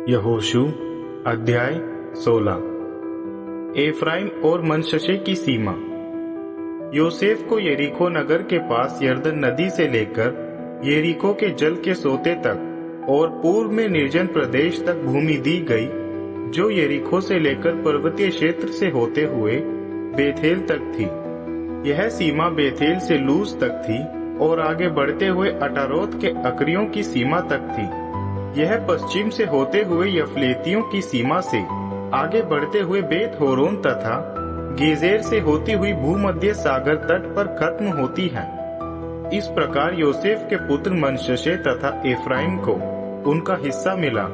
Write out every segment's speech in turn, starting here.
यहोशू अध्याय 16। एफ्राइम और मनश्शे की सीमा। योसेफ को यरीको नगर के पास यरदन नदी से लेकर यरीको के जल के सोते तक और पूर्व में निर्जन प्रदेश तक भूमि दी गई, जो यरीको से लेकर पर्वतीय क्षेत्र से होते हुए बेथेल तक थी। यह सीमा बेथेल से लूज तक थी और आगे बढ़ते हुए अटारोत के अकरियों की सीमा तक थी। यह पश्चिम से होते हुए यफलेतियों की सीमा से आगे बढ़ते हुए बेत होरोन तथा गेजेर से होती हुई भूमध्य सागर तट पर खत्म होती है। इस प्रकार योसेफ के पुत्र मनश्शे तथा एफ्राइम को उनका हिस्सा मिला।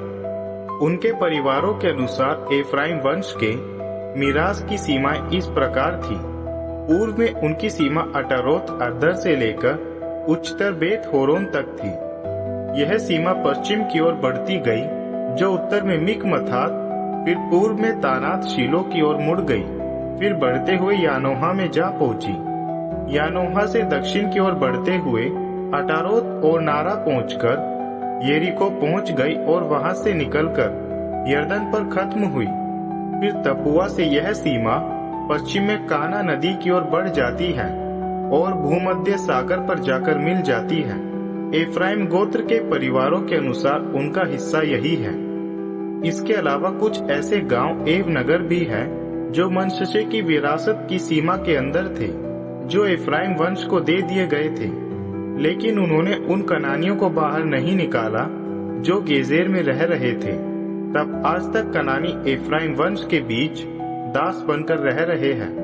उनके परिवारों के अनुसार एफ्राइम वंश के मीरास की सीमाएं इस प्रकार थी। पूर्व में उनकी सीमा अटारोत अद्दर से लेकर उच्चतर बेत होरोन तक थी। यह सीमा पश्चिम की ओर बढ़ती गई, जो उत्तर में मिकमथात, फिर पूर्व में तानात शीलो की ओर मुड़ गई, फिर बढ़ते हुए यानोहा में जा पहुंची। यानोहा से दक्षिण की ओर बढ़ते हुए अटारोत और नारा पहुंचकर यरीको पहुंच गई और वहां से निकलकर यरदन पर खत्म हुई। फिर तपुआ से यह सीमा पश्चिम में काना नदी की ओर बढ़ जाती है और भूमध्य सागर पर जाकर मिल जाती है। एफ्राइम गोत्र के परिवारों के अनुसार उनका हिस्सा यही है। इसके अलावा कुछ ऐसे गांव एवं नगर भी हैं जो मनश्शे की विरासत की सीमा के अंदर थे, जो एफ्राइम वंश को दे दिए गए थे। लेकिन उन्होंने उन कनानियों को बाहर नहीं निकाला जो गेजेर में रह रहे थे। तब आज तक कनानी एफ्राइम वंश के बीच दास बनकर रह रहे हैं।